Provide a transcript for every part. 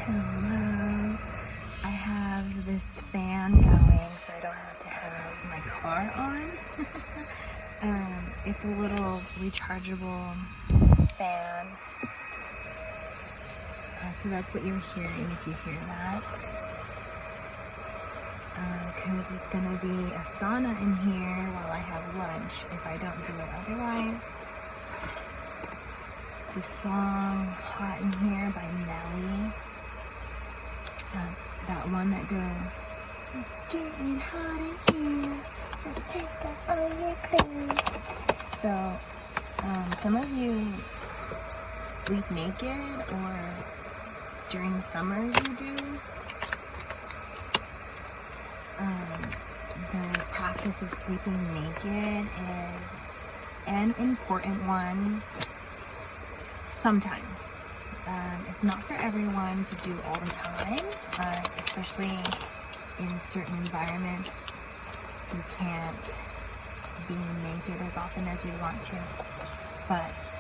Hello. I have this fan going so I don't have to have my car on. It's a little rechargeable fan. So that's what you're hearing if you hear that. Because it's going to be a sauna in here while I have lunch if I don't do it otherwise. The song Hot in Here by Melly. That one that goes, it's getting hot in here, so take off all your clothes. So, some of you sleep naked, or during the summers you do. The practice of sleeping naked is an important one sometimes. It's not for everyone to do all the time, especially in certain environments. You can't be naked as often as you want to, but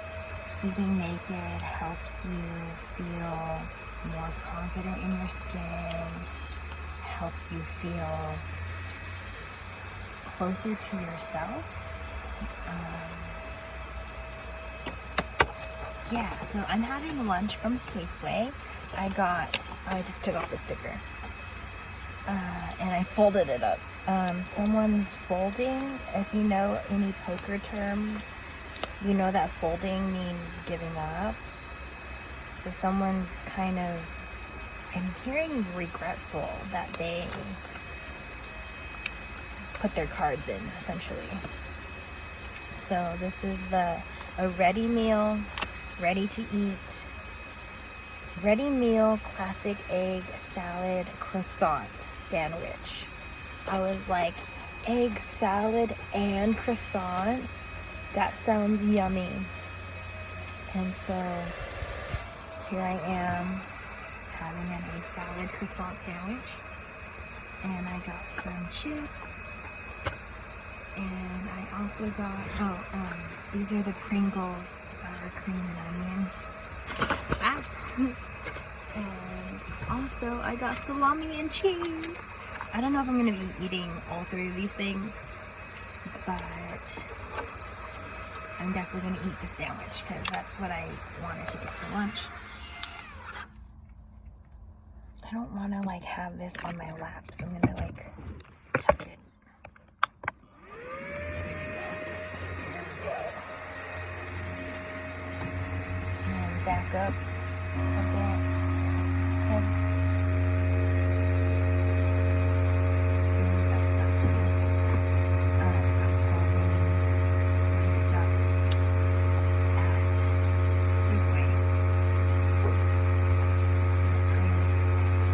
sleeping naked helps you feel more confident in your skin, helps you feel closer to yourself. Yeah, so I'm having lunch from Safeway. I just took off the sticker, and I folded it up. Someone's folding. If you know any poker terms, you know that folding means giving up. So someone's kind of, I'm hearing regretful that they put their cards in, essentially. So this is a ready meal, ready to eat, ready meal classic egg salad croissant sandwich. I was like, egg salad and croissants? That sounds yummy. And so here I am having an egg salad croissant sandwich. And I got some chips. And I also got, these are the Pringles sour cream and onion. And also I got salami and cheese. I don't know if I'm going to be eating all three of these things, but I'm definitely going to eat the sandwich because that's what I wanted to get for lunch. I don't want to have this on my lap, so I'm going to tuck it. Back up a bit. Have things that stuck to me because I was holding my stuff at Safeway.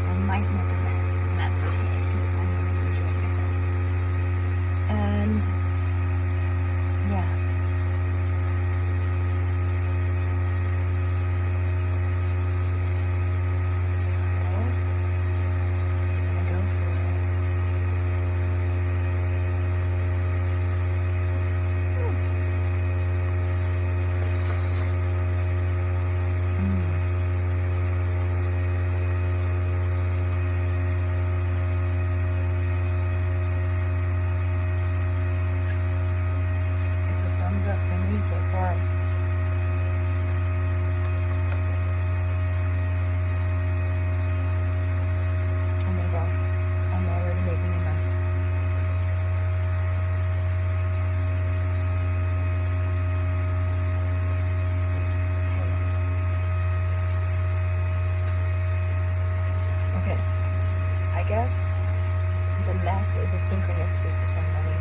I might make a mess, and that's okay because I'm going to enjoy myself. And yeah. The mess is a synchronicity for somebody,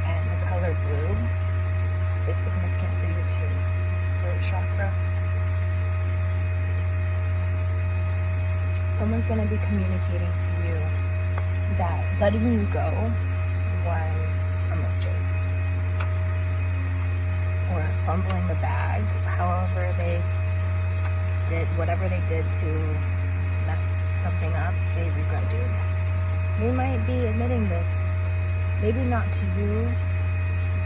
and the color blue is significant for you too, throat chakra. Someone's going to be communicating to you that letting you go was a mistake, or fumbling the bag, however they did, whatever they did to mess something up, they regret doing it. They might be admitting this, maybe not to you,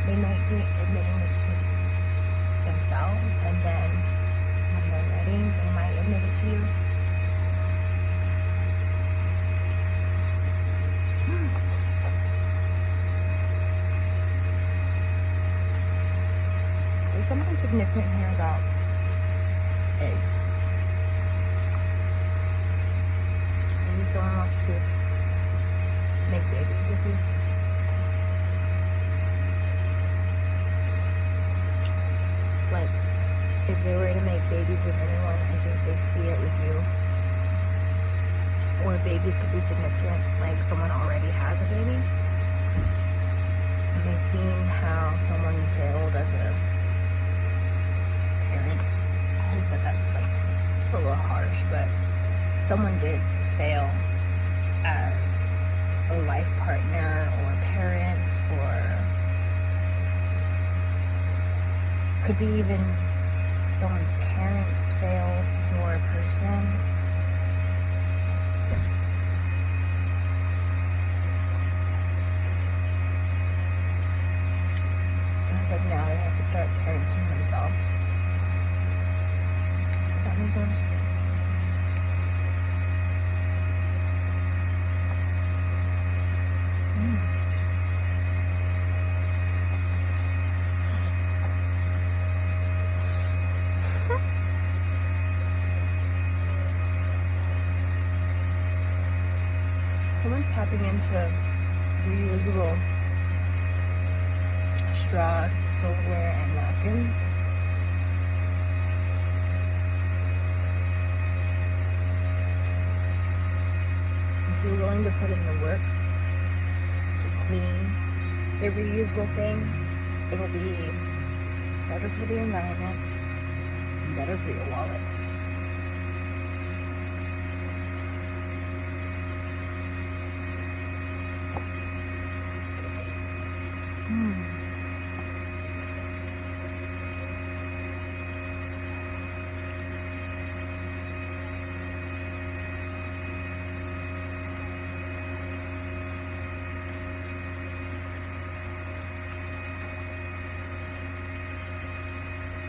they might be admitting this to themselves, and then when they're ready, they might admit it to you. something significant here about eggs. Maybe someone wants to make babies with you. Like, if they were to make babies with anyone, I think they see it with you. Or babies could be significant, like someone already has a baby. And they've seen how someone failed as a parent. I hate that that's like, it's a little harsh, but someone did fail as a life partner or a parent, or could be even someone's parents failed your person. It's like now they have to start parenting themselves. Does that make sense? Someone's tapping into reusable straws, silverware, and napkins. If you're willing to put in the work to clean the reusable things, it'll be better for the environment and better for your wallet.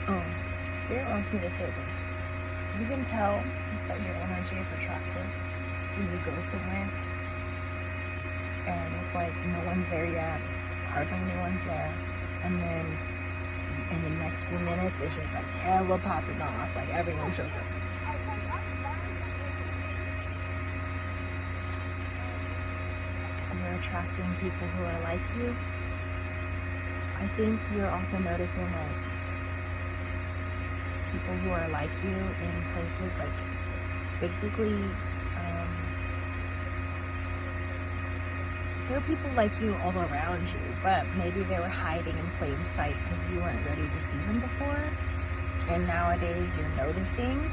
Oh, Spirit wants me to say this. You can tell that your energy is attractive when you go somewhere and it's like no one's there yet, hardly anyone's there, and then in the next few minutes it's just like hella popping off, like everyone shows up. You're attracting people who are like you. I think you're also noticing like people who are like you in places like basically there are people like you all around you, but maybe they were hiding in plain sight because you weren't ready to see them before. And nowadays you're noticing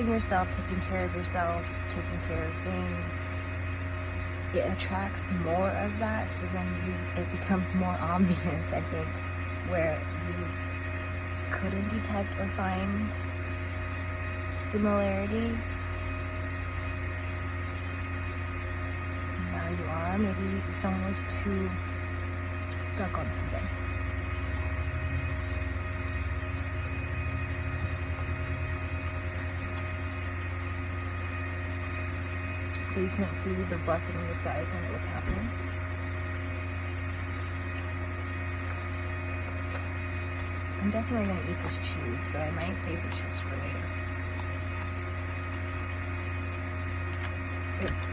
yourself, taking care of yourself, taking care of things. It attracts more of that, so then it becomes more obvious, I think, where you couldn't detect or find similarities. Now you are. Maybe someone was too stuck on something. So you couldn't see the blessing in disguise when it was happening. I'm definitely going to eat this cheese, but I might save the chips for later. It's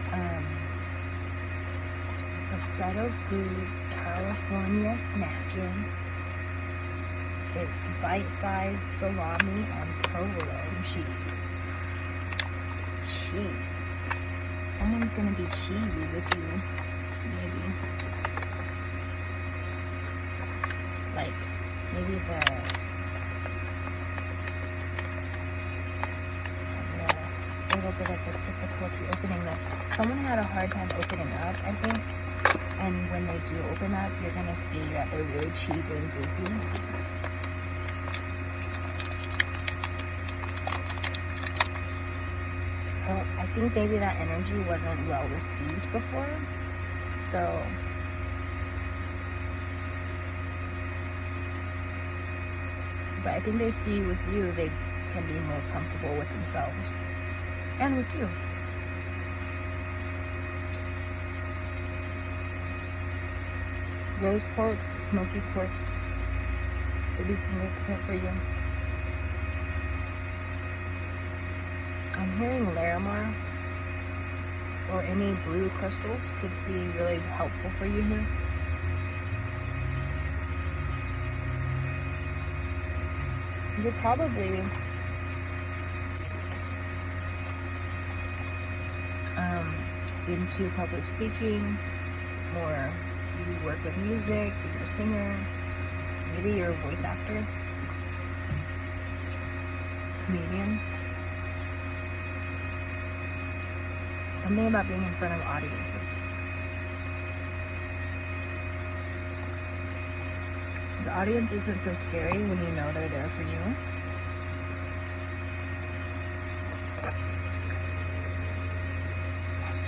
a set of foods, California snacking. It's bite-sized salami and provolone cheese. Cheese. Someone's gonna be cheesy with you, maybe. Like, maybe a little bit of a difficulty opening this. Someone had a hard time opening up, I think. And when they do open up, you're gonna see that they're really cheesy and goofy. I think maybe that energy wasn't well received before, so but I think they see with you, they can be more comfortable with themselves and with you. rose quartz, smoky quartz, could be significant for you. I'm hearing Larimar or any blue crystals could be really helpful for you here. You're probably into public speaking, or you work with music, you're a singer, maybe you're a voice actor, comedian. Something about being in front of audiences. The audience isn't so scary when you know they're there for you.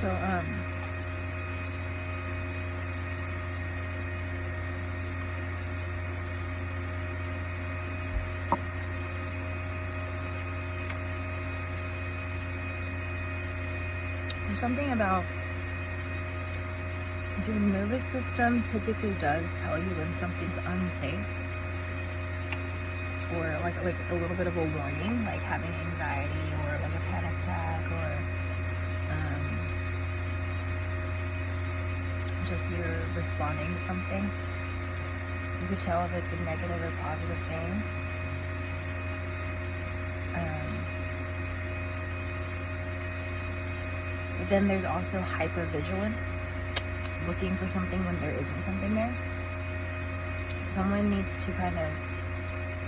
So, there's something about your nervous system typically does tell you when something's unsafe, or like a little bit of a warning, like having anxiety or like a panic attack, or just you're responding to something. You could tell if it's a negative or positive thing. But then there's also hypervigilance, looking for something when there isn't something there. Someone needs to kind of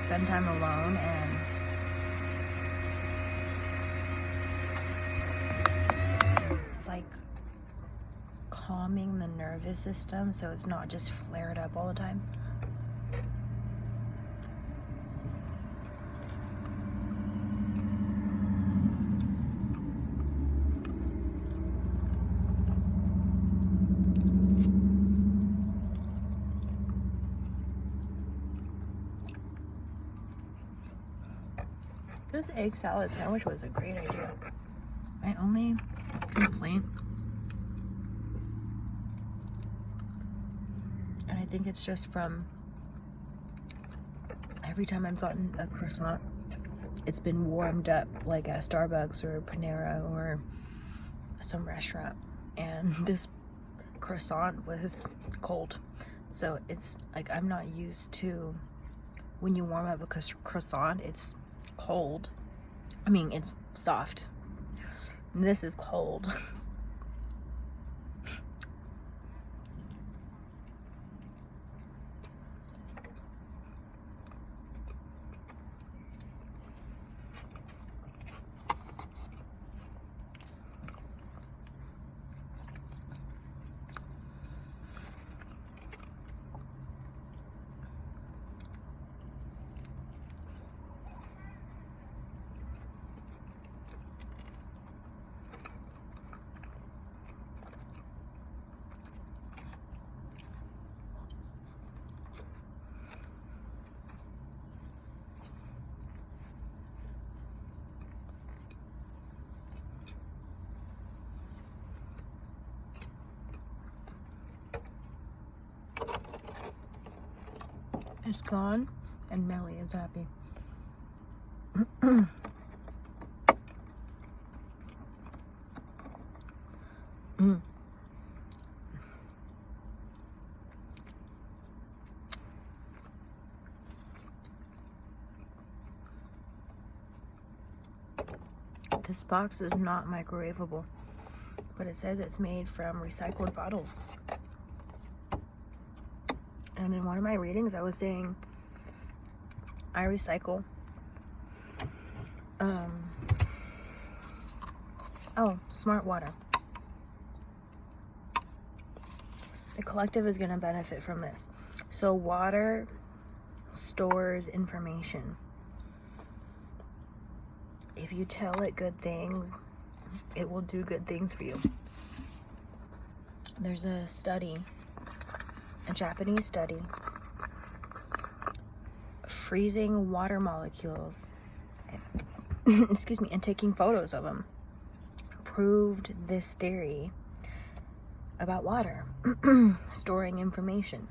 spend time alone and it's like calming the nervous system so it's not just flared up all the time. This egg salad sandwich was a great idea. My only complaint, and I think it's just from every time I've gotten a croissant, it's been warmed up like at Starbucks or Panera or some restaurant, and this croissant was cold. So it's like I'm not used to when you warm up a croissant, it's cold. I mean, it's soft. This is cold. It's gone, and Melly is happy. This box is not microwavable, but it says it's made from recycled bottles. And in one of my readings, I was saying I recycle. Smart water. The collective is going to benefit from this. So water stores information. If you tell it good things, it will do good things for you. There's a study, a Japanese study, freezing water molecules, excuse me, and taking photos of them, proved this theory about water storing information.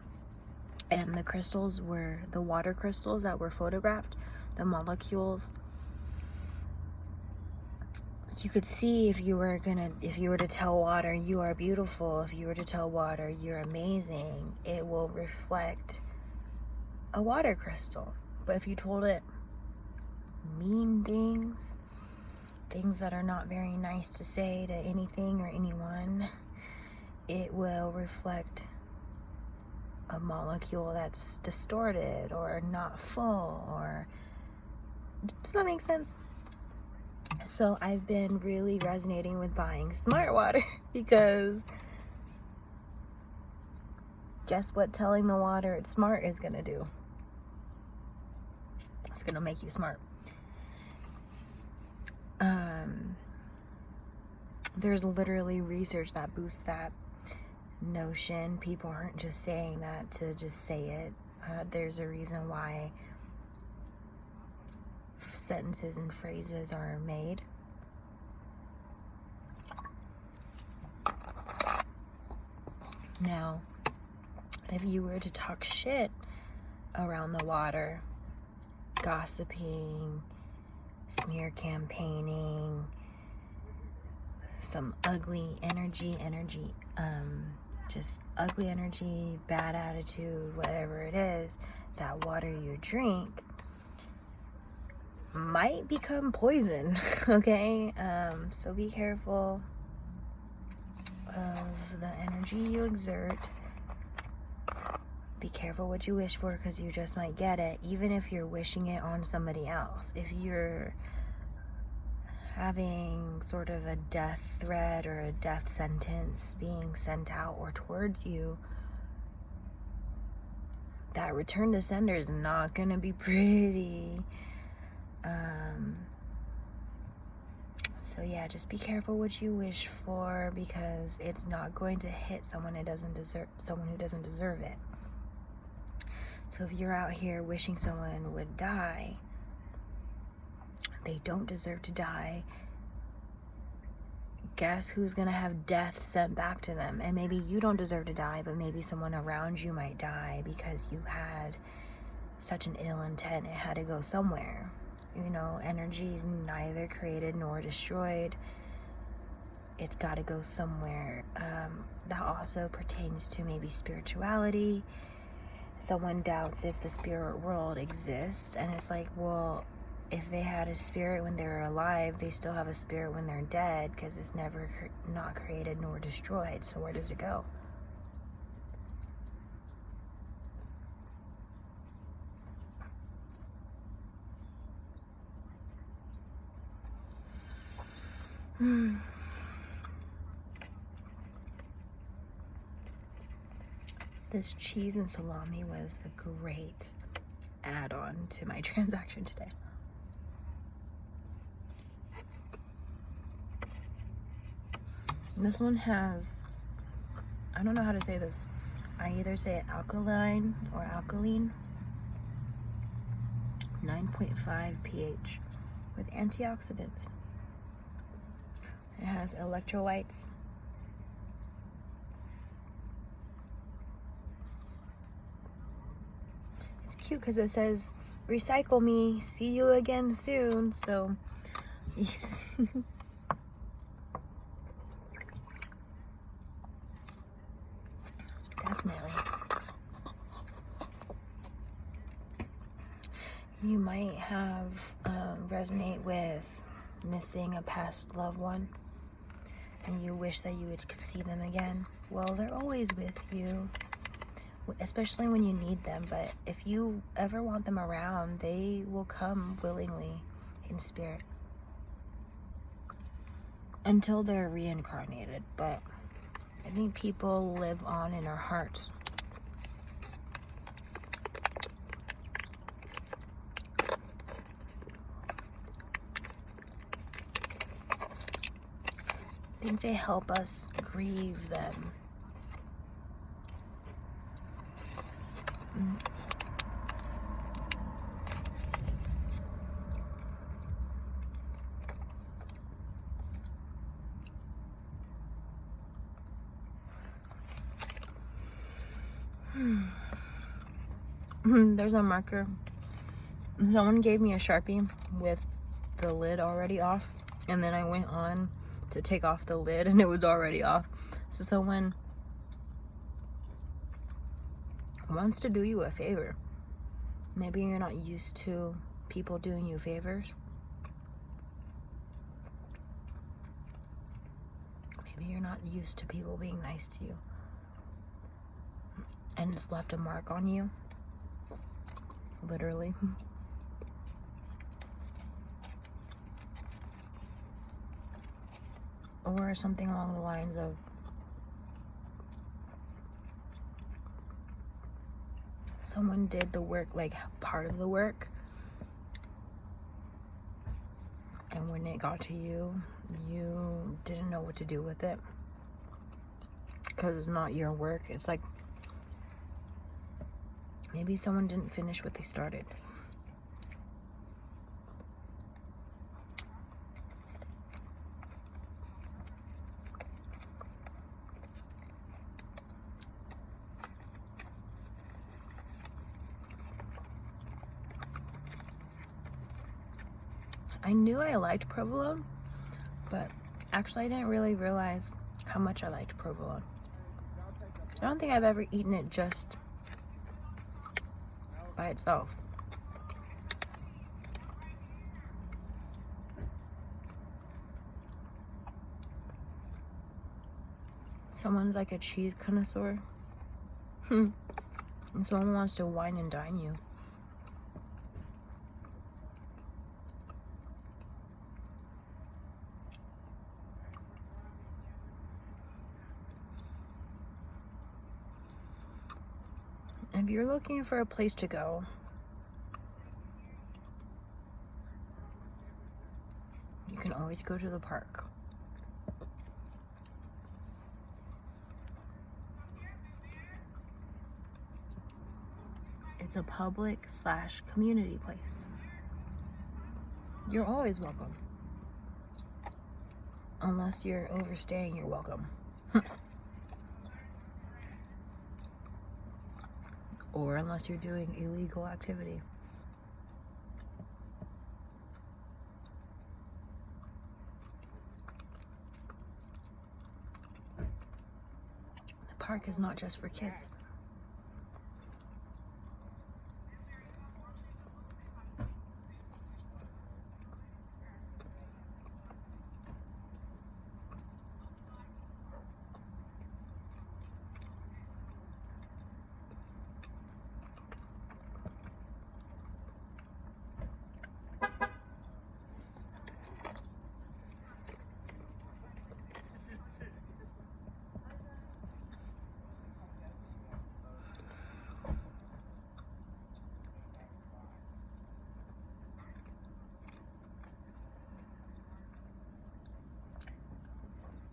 And the crystals were the water crystals that were photographed, the molecules. You could see if you were to tell water you are beautiful, if you were to tell water you're amazing, it will reflect a water crystal. But if you told it mean things that are not very nice to say to anything or anyone, it will reflect a molecule that's distorted or not full. Or does that make sense? So I've been really resonating with buying smart water because guess what telling the water it's smart is gonna do? It's gonna make you smart. There's literally research that boosts that notion. People aren't just saying that to just say it. There's a reason why sentences and phrases are made. Now, if you were to talk shit around the water, gossiping, smear campaigning, some ugly energy, just ugly energy, bad attitude, whatever it is, that water you drink might become poison, okay? So be careful of the energy you exert. Be careful what you wish for, because you just might get it, even if you're wishing it on somebody else. If you're having sort of a death threat or a death sentence being sent out or towards you, that return to sender is not gonna be pretty. So yeah, just be careful what you wish for, because it's not going to hit someone who doesn't deserve it. So if you're out here wishing someone would die, they don't deserve to die. Guess who's gonna have death sent back to them? And maybe you don't deserve to die, but maybe someone around you might die because you had such an ill intent. It had to go somewhere. You know, energy is neither created nor destroyed. It's got to go somewhere. That also pertains to maybe spirituality. Someone doubts if the spirit world exists, and it's like, well, if they had a spirit when they were alive, they still have a spirit when they're dead, because it's never not created nor destroyed. So where does it go? This cheese and salami was a great add-on to my transaction today. This one has, I don't know how to say this. I either say alkaline or alkaline. 9.5 pH with antioxidants. It has electrolytes. It's cute because it says, recycle me, see you again soon. So, definitely. You might have resonate with missing a past loved one, and you wish that you could see them again. Well, they're always with you, especially when you need them. But if you ever want them around, they will come willingly in spirit until they're reincarnated. But I think people live on in our hearts. I think they help us grieve them. There's a marker. Someone gave me a Sharpie with the lid already off, and then I went on to take off the lid and it was already off. So someone wants to do you a favor. Maybe you're not used to people doing you favors. Maybe you're not used to people being nice to you, and it's left a mark on you, literally. Or something along the lines of, someone did the work, like part of the work, and when it got to you, you didn't know what to do with it because it's not your work. It's like maybe someone didn't finish what they started. I knew I liked provolone, but actually I didn't really realize how much I liked provolone. I don't think I've ever eaten it just by itself. Someone's like a cheese connoisseur. And someone wants to wine and dine you. If you're looking for a place to go, you can always go to the park. It's a public/community place. You're always welcome. Unless you're overstaying, you're welcome. Or unless you're doing illegal activity. The park is not just for kids.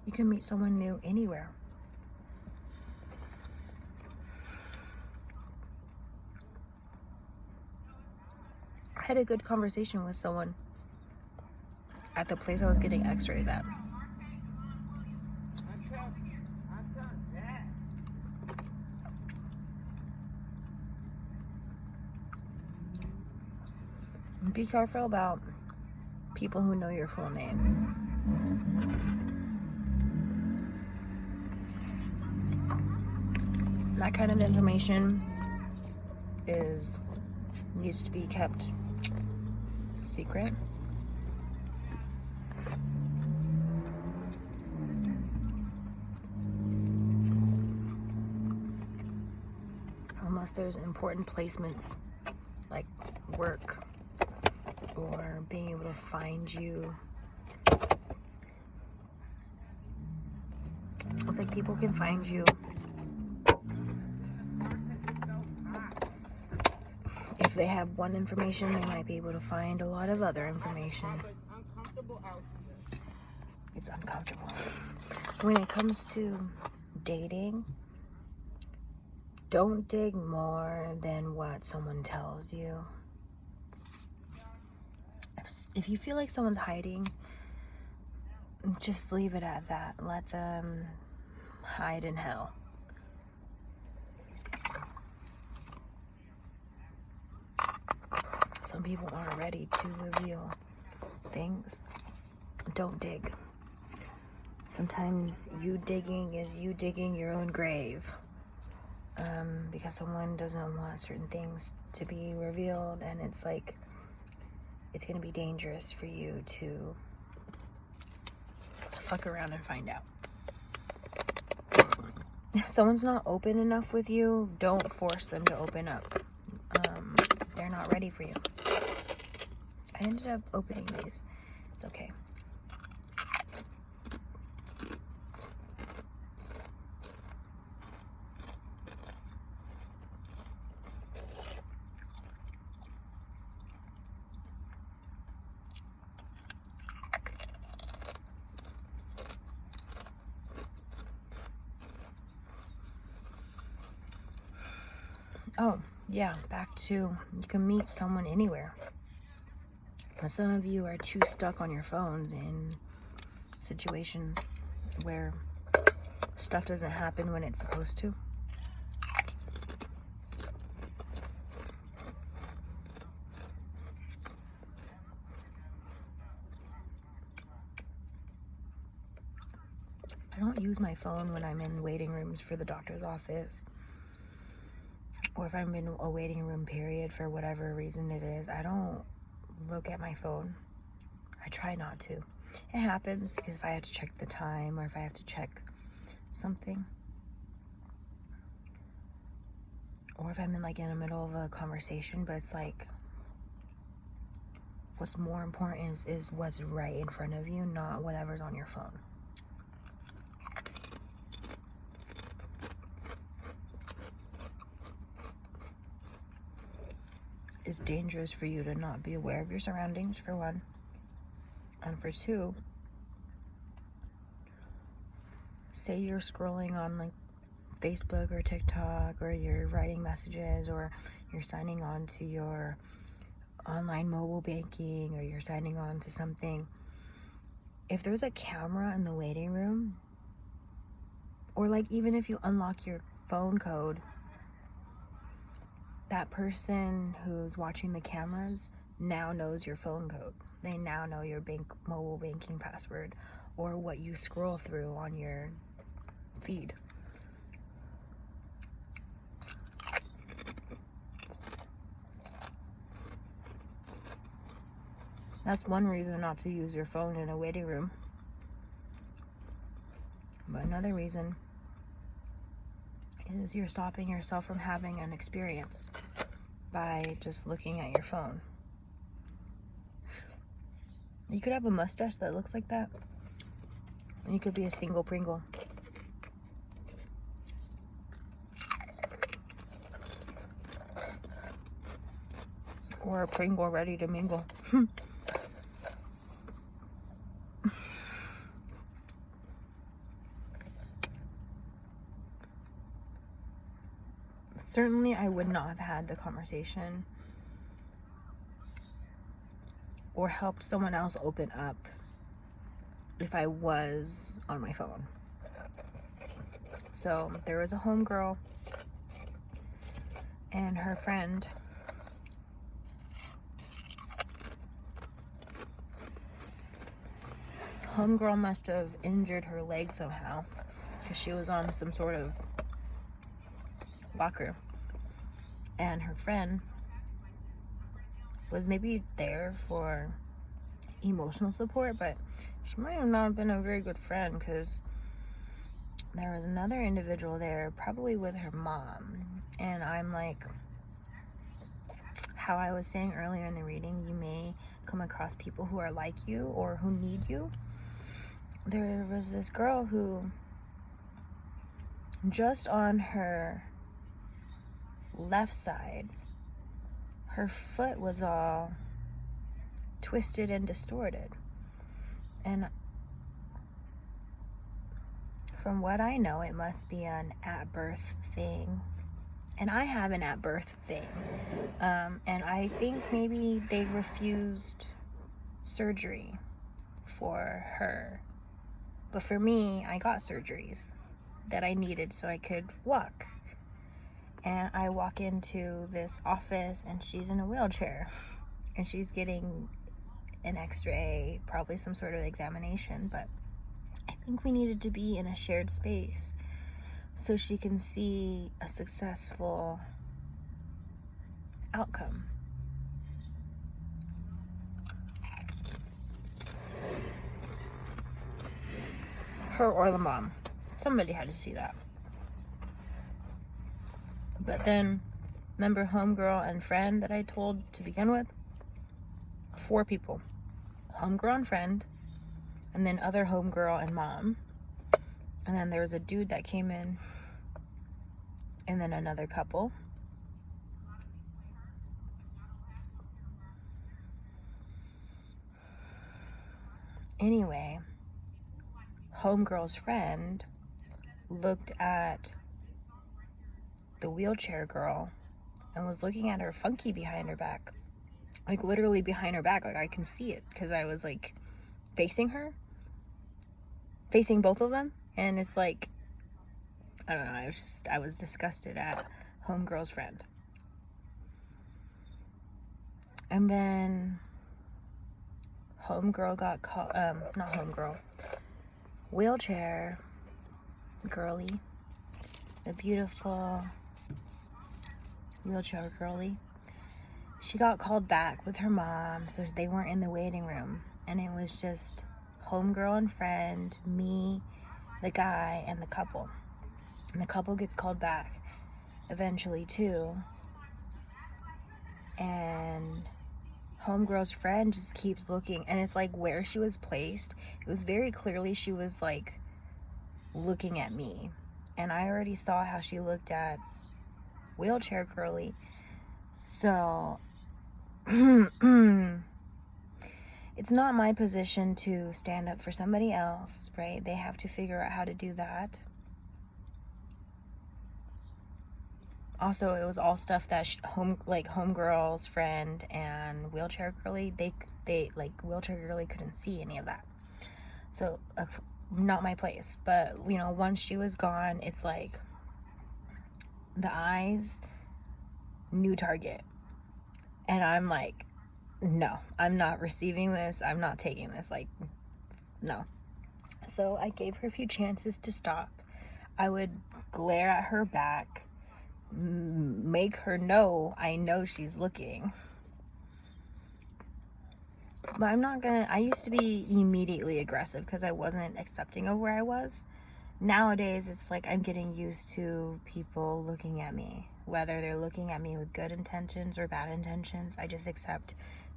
You can meet someone new anywhere. I had a good conversation with someone at the place I was getting x-rays at. Be careful about people who know your full name. That kind of information needs to be kept secret. Unless there's important placements like work or being able to find you. It's like people can find you if they have one information, they might be able to find a lot of other information. It's uncomfortable. When it comes to dating, don't dig more than what someone tells you. If you feel like someone's hiding, just leave it at that. Let them hide in hell. some people aren't ready to reveal things. Don't dig. Sometimes you digging is you digging your own grave. Because someone doesn't want certain things to be revealed, and it's like, it's gonna be dangerous for you to fuck around and find out. If someone's not open enough with you, don't force them to open up. They're not ready for you. I ended up opening these. It's okay. Oh, yeah, back to, you can meet someone anywhere. But some of you are too stuck on your phones in situations where stuff doesn't happen when it's supposed to. I don't use my phone when I'm in waiting rooms for the doctor's office, or if I'm in a waiting room period for whatever reason it is. I don't look at my phone. I try not to. It happens because if I have to check the time or if I have to check something, or if I'm in the middle of a conversation, but it's like, what's more important is what's right in front of you, not whatever's on your phone. It's dangerous for you to not be aware of your surroundings, for one. And for two, say you're scrolling on Facebook or TikTok, or you're writing messages, or you're signing on to your online mobile banking, or you're signing on to something. If there's a camera in the waiting room, or even if you unlock your phone code, that person who's watching the cameras now knows your phone code. They now know your mobile banking password, or what you scroll through on your feed. That's one reason not to use your phone in a waiting room. But another reason is you're stopping yourself from having an experience by just looking at your phone. You could have a mustache that looks like that. And you could be a single Pringle. Or a Pringle ready to mingle. Certainly, I would not have had the conversation or helped someone else open up if I was on my phone. So there was a homegirl and her friend. Homegirl must have injured her leg somehow because she was on some sort of walker, and her friend was maybe there for emotional support, but she might have not been a very good friend, because there was another individual there, probably with her mom. And I'm like, how I was saying earlier in the reading, you may come across people who are like you or who need you. There was this girl who, just on her left side, her foot was all twisted and distorted. And from what I know, it must be an at-birth thing. And I have an at-birth thing. And I think maybe they refused surgery for her. But for me, I got surgeries that I needed so I could walk. And I walk into this office and she's in a wheelchair. and she's getting an x-ray, probably some sort of examination, but I think we needed to be in a shared space so she can see a successful outcome. Her or the mom. Somebody had to see that. But then, remember homegirl and friend that I told to begin with? 4 people. Homegirl and friend, and then other homegirl and mom. And then there was a dude that came in, and then another couple. Anyway, homegirl's friend looked at the wheelchair girl and was looking at her funky behind her back. Like literally behind her back. Like I can see it because I was like facing her. Facing both of them. And it's like, I don't know, I was disgusted at homegirl's friend. And then homegirl got called, not homegirl, wheelchair girly, the beautiful wheelchair girly, she got called back with her mom, so they weren't in the waiting room, and it was just homegirl and friend, me, the guy, and the couple. And the couple gets called back eventually too, and homegirl's friend just keeps looking, and it's like where she was placed, it was very clearly she was like looking at me, and I already saw how she looked at wheelchair girly. So it's not my position to stand up for somebody else, right? They have to figure out how to do that. Also, it was all stuff that homegirl's friend and wheelchair girly, they like wheelchair girly couldn't see any of that. So not my place. But you know, once she was gone, it's like the eyes, new target. And I'm like, no, I'm not receiving this. I'm not taking this. Like, no. So I gave her a few chances to stop. I would glare at her back, make her know I know she's looking. But I'm not gonna, I used to be immediately aggressive because I wasn't accepting of where I was. Nowadays, it's like I'm getting used to people looking at me. Whether they're looking at me with good intentions or bad intentions, I just accept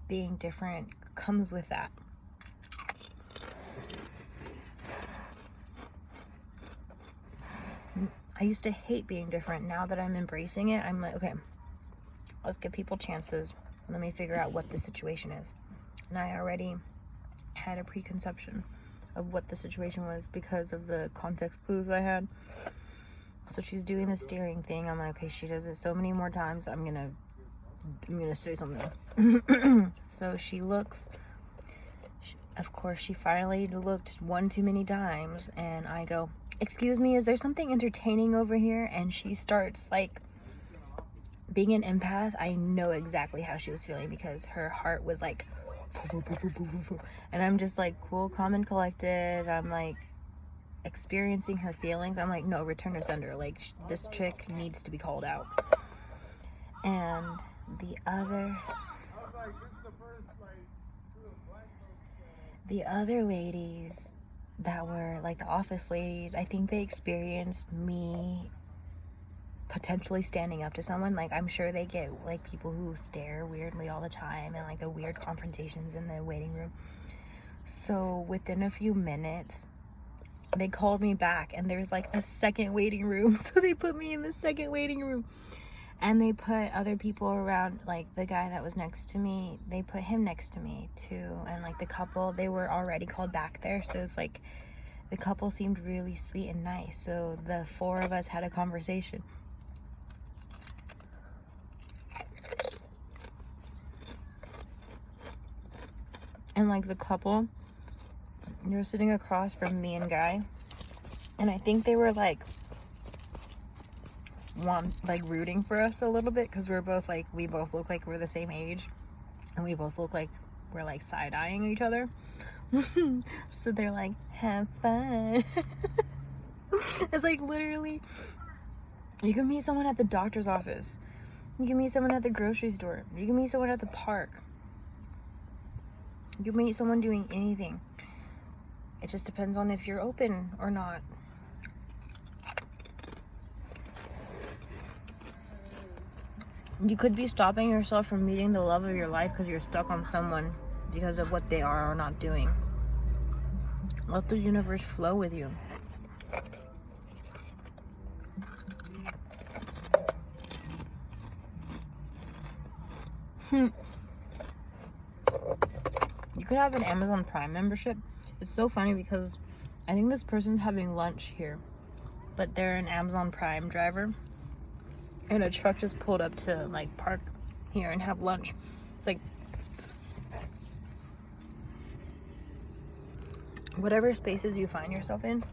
being different comes with that. I used to hate being different. Now that I'm embracing it, I'm like, okay, let's give people chances. Let me figure out what the situation is. And I already had a preconception of what the situation was because of the context clues I had. So she's doing the steering thing. I'm like, okay, she does it so many more times. I'm gonna say something. So she looks. Of course, she finally looked one too many times, and I go, "Excuse me, is there something entertaining over here?" And she starts like, being an empath, I know exactly how she was feeling because her heart was like, and I'm just like cool, calm, and collected. I'm like experiencing her feelings. I'm like, no, return to sender. Like, this chick needs to be called out. And the other ladies that were like the office ladies, I think they experienced me potentially standing up to someone. Like, I'm sure they get like people who stare weirdly all the time and like the weird confrontations in the waiting room. So within a few minutes, they called me back, and there's like a second waiting room. So they put me in the second waiting room, and they put other people around, like the guy that was next to me, they put him next to me too. And like the couple, they were already called back there. So it's like the couple seemed really sweet and nice. So the 4 of us had a conversation. And like the couple, they were sitting across from me and Guy, and I think they were like rooting for us a little bit because we both look like we're the same age. and we both look like we're like side-eyeing each other. So they're like, have fun. It's like literally, you can meet someone at the doctor's office, you can meet someone at the grocery store, you can meet someone at the park, you can meet someone doing anything. It just depends on if you're open or not. You could be stopping yourself from meeting the love of your life because you're stuck on someone because of what they are or not doing. Let the universe flow with you. You could have an Amazon Prime membership. It's so funny because I think this person's having lunch here, but they're an Amazon Prime driver, and a truck just pulled up to like park here and have lunch. It's like, whatever spaces you find yourself in,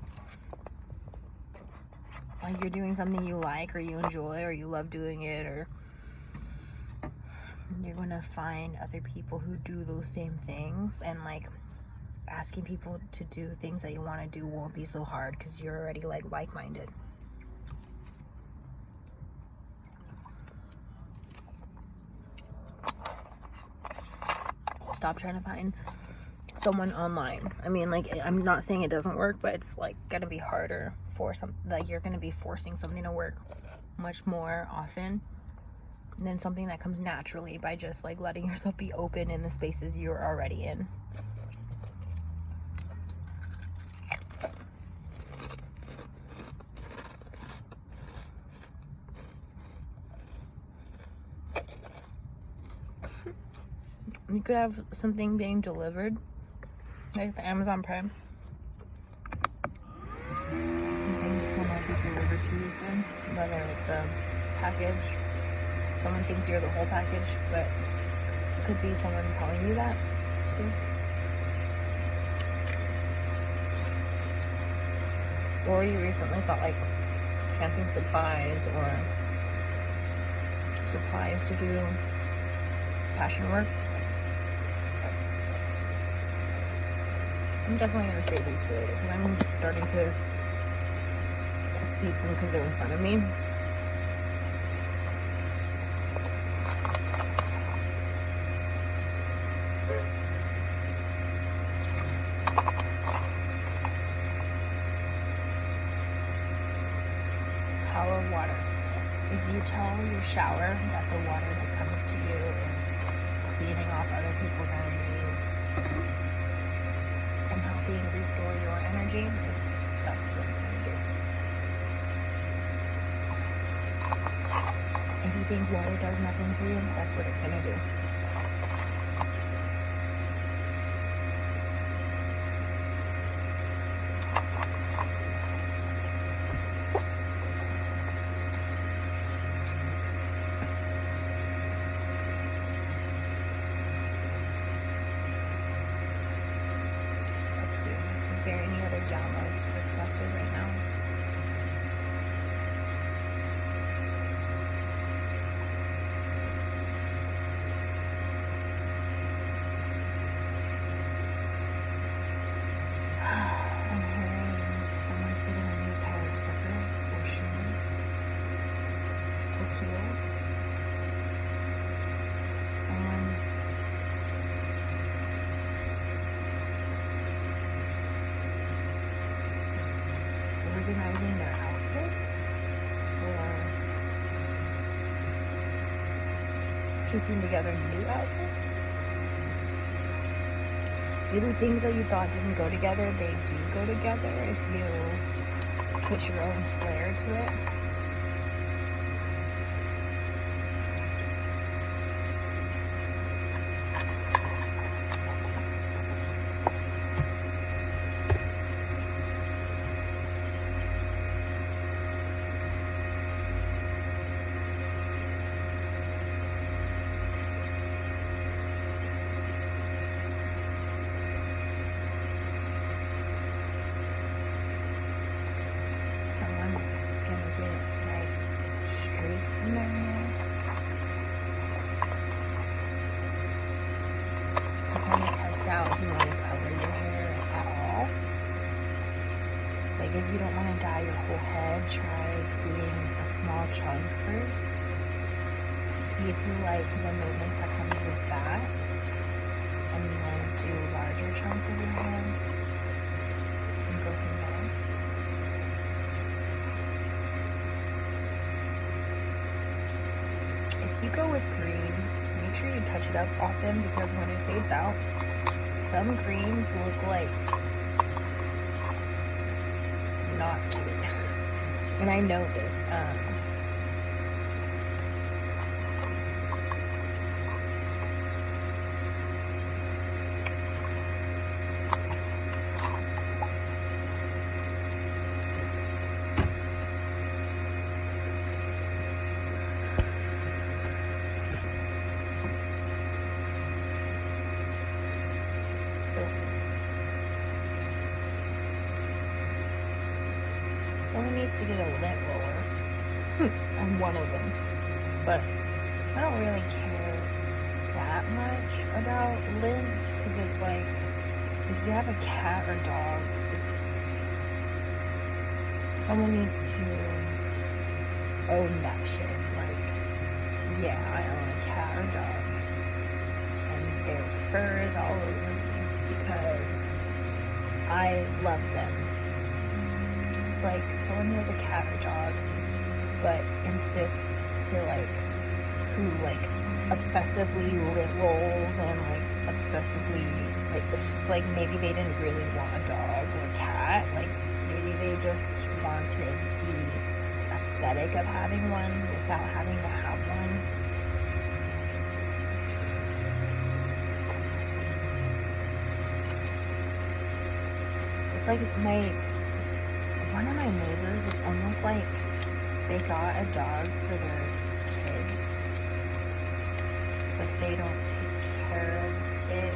like you're doing something you like or you enjoy or you love doing it, or you're gonna find other people who do those same things, and like asking people to do things that you want to do won't be so hard because you're already like-minded. Stop trying to find someone online. I mean, like, I'm not saying it doesn't work, but it's like gonna be harder for like you're gonna be forcing something to work much more often than something that comes naturally by just like letting yourself be open in the spaces you're already in. You could have something being delivered, like the Amazon Prime. Something's gonna be delivered to you soon, whether it's a package. Someone thinks you're the whole package, but it could be someone telling you that too. Or you recently got like camping supplies or supplies to do passion work. I'm definitely going to save these for later because I'm starting to eat them because they're in front of me. Power of water. If you tell your shower that the water that comes to you is cleaning off other people's energy and helping restore your energy, that's what it's going to do. If you think water does nothing for you, that's what it's going to do. Let's see. Is there any other downloads for collective right now? I'm hearing someone's getting a new pair of slippers or shoes or heels. Someone's organizing their outfits or piecing together new outfits. Maybe things that you thought didn't go together, they do go together if you put your own flair to it. Someone's gonna get like streaks in their hair. Like if you don't want to dye your whole head, try doing a small chunk first. See if you like the movements that comes with that, and then do larger chunks of your head and go from there. If you go with green, make sure you touch it up often, because when it fades out, some greens look like not cute. And I know this. Someone needs to get a lint roller. I'm one of them. But I don't really care that much about lint, because it's like, if you have a cat or dog, someone needs to own that shit. Like, yeah, I own a cat or dog, and their fur is all over me because I love them. It's like someone who has a cat or dog but insists to who obsessively lint rolls and obsessively, it's just like maybe they didn't really want a dog or a cat, maybe they just wanted the aesthetic of having one without having to have one. It's like one of my neighbors, it's almost like they got a dog for their kids, but they don't take care of it.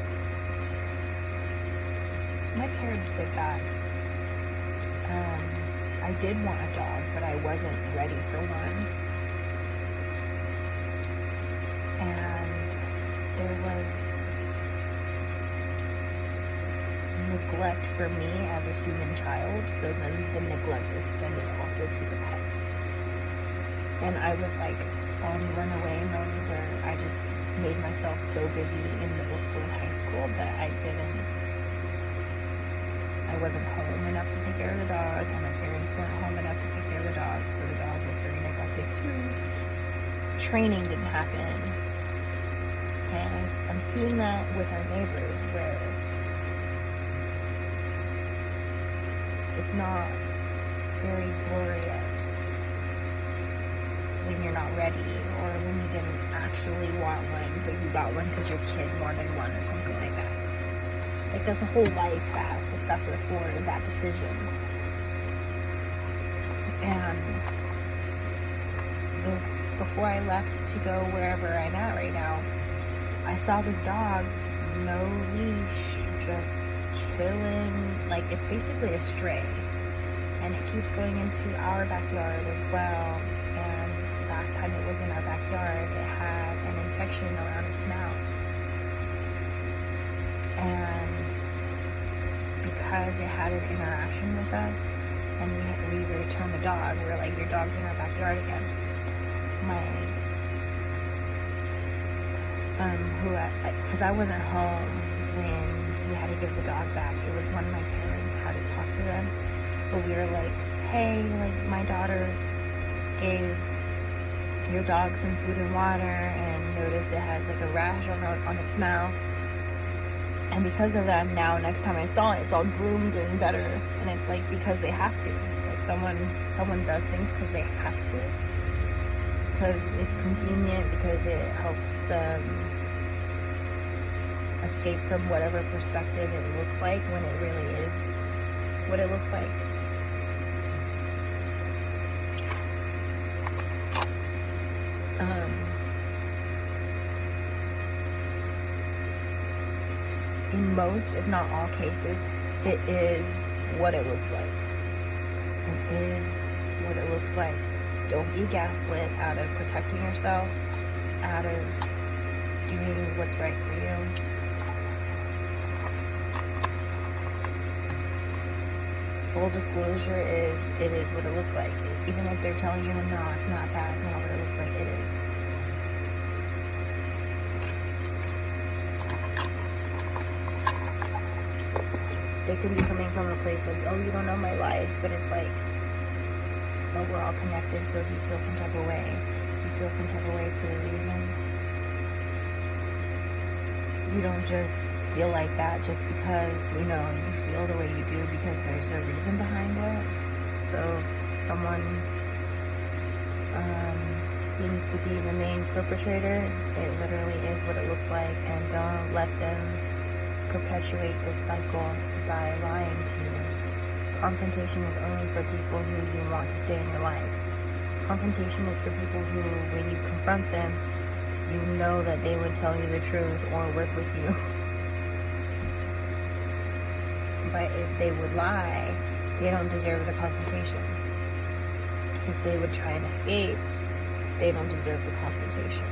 My parents did that. I did want a dog, but I wasn't ready for one. And there was neglect for me as a human child, so then the neglect extended also to the pet. And I was on runaway mode, where I just made myself so busy in middle school and high school that I wasn't home enough to take care of the dog, and my parents weren't home enough to take care of the dog, so the dog was very neglected too. Training didn't happen. And I'm seeing that with our neighbors, where it's not very glorious when you're not ready, or when you didn't actually want one, but you got one because your kid wanted one or something like that. There's a whole life that has to suffer for that decision. And before I left to go wherever I'm at right now, I saw this dog, no leash, just chilling. It's basically a stray, and it keeps going into our backyard as well. And last time it was in our backyard, it had an infection around its mouth, and because it had an interaction with us, and we returned the dog, we were like, your dog's in our backyard again. Because I wasn't home when we had to give the dog back. It was when my parents had to talk to them. But we were like, hey, my daughter gave your dog some food and water and noticed it has a rash on its mouth. And because of that, now next time I saw it, it's all groomed and better. And it's because they have to. Someone does things because they have to. Because it's convenient, because it helps them escape from whatever perspective it looks like when it really is what it looks like. In most, if not all cases, it is what it looks like. It is what it looks like. Don't be gaslit out of protecting yourself, out of doing what's right for you. full disclosure is, it is what it looks like. Even if they're telling you, no, it's not that, it's not what it looks like, it is. They could be coming from a place of, oh, you don't know my life, but it's like, oh, we're all connected, so if you feel some type of way, you feel some type of way for a reason. You don't just feel like that just because, you know, you feel the way you do, because there's a reason behind it. So if someone seems to be the main perpetrator, it literally is what it looks like, and don't let them perpetuate this cycle by lying to you. Confrontation is only for people who you want to stay in your life. Confrontation is for people who, when you confront them, you know that they would tell you the truth or work with you. But if they would lie, they don't deserve the confrontation. If they would try and escape, they don't deserve the confrontation.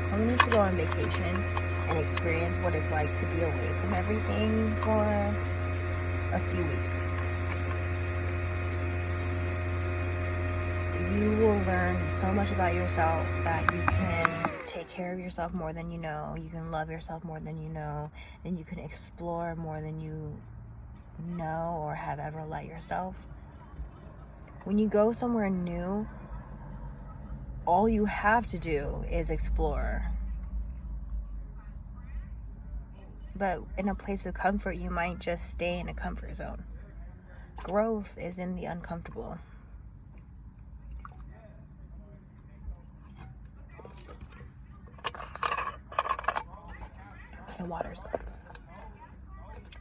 Someone needs to go on vacation and experience what it's like to be away from everything for a few weeks. You will learn so much about yourself that you can take care of yourself more than you know, you can love yourself more than you know, and you can explore more than you know or have ever let yourself. When you go somewhere new, all you have to do is explore. But in a place of comfort, you might just stay in a comfort zone. Growth is in the uncomfortable. My water's gone.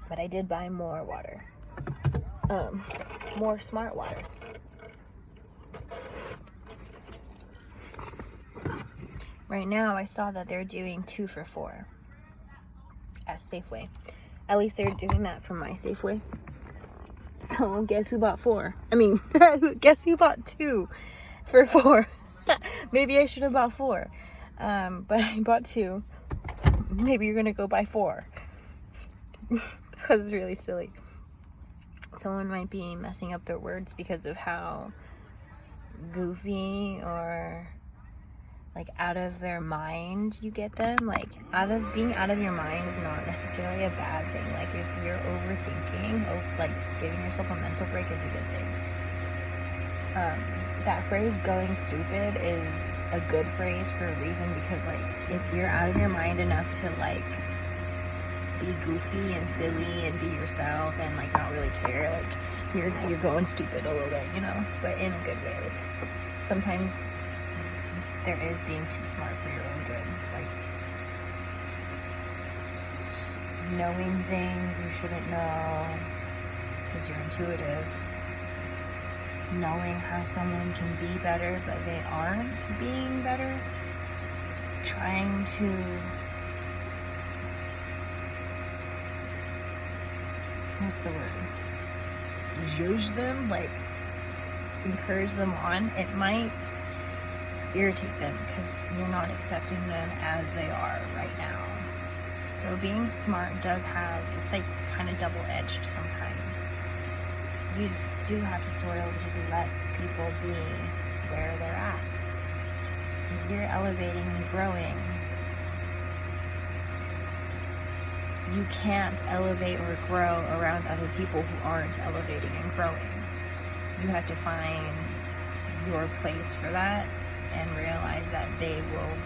But I did buy more water. More smart water. Right now, I saw that they're doing 2 for $4 at Safeway. At least they're doing that from my Safeway. So guess who bought 4? I mean, guess who bought 2 for $4? Maybe I should have bought 4. But I bought 2. Maybe you're gonna go buy 4. Because it's really silly. Someone might be messing up their words because of how goofy or like out of their mind you get them. Like being out of your mind is not necessarily a bad thing. Like if you're overthinking, like giving yourself a mental break is a good thing. That phrase "going stupid" is a good phrase for a reason, because like if you're out of your mind enough to like be goofy and silly and be yourself and like not really care, like you're going stupid a little bit, you know, but in a good way. Like sometimes there is being too smart for your own good, like knowing things you shouldn't know because you're intuitive, knowing how someone can be better but they aren't being better, trying to what's the word? Judge them, like encourage them on. It might irritate them because you're not accepting them as they are right now. So being smart does have, it's like kind of double-edged sometimes. You just do have to sort of just let people be where they're at. If you're elevating and growing, you can't elevate or grow around other people who aren't elevating and growing. You have to find your place for that and realize that they will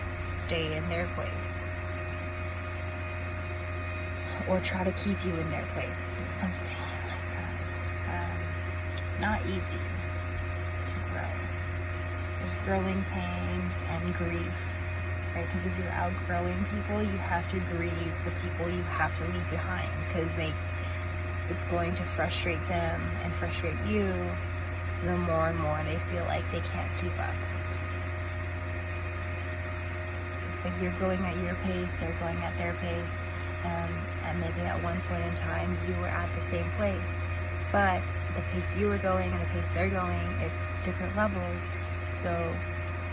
stay in their place or try to keep you in their place. Something like that. It's not easy to grow. There's growing pains and grief. Right? Because if you're outgrowing people, you have to grieve the people you have to leave behind, because it's going to frustrate them and frustrate you the more and more they feel like they can't keep up. Like you're going at your pace, they're going at their pace, and maybe at one point in time you were at the same place, but the pace you were going and the pace they're going, it's different levels. So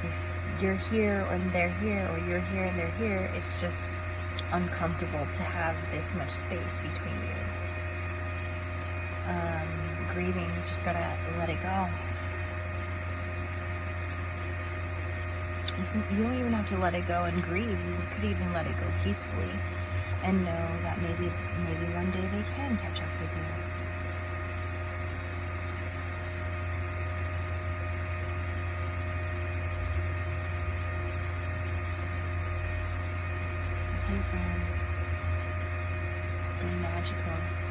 if you're here and they're here, or you're here and they're here, it's just uncomfortable to have this much space between you. Grieving, you just gotta let it go. You don't even have to let it go and grieve. You could even let it go peacefully and know that maybe one day they can catch up with you. Okay, friends, stay magical.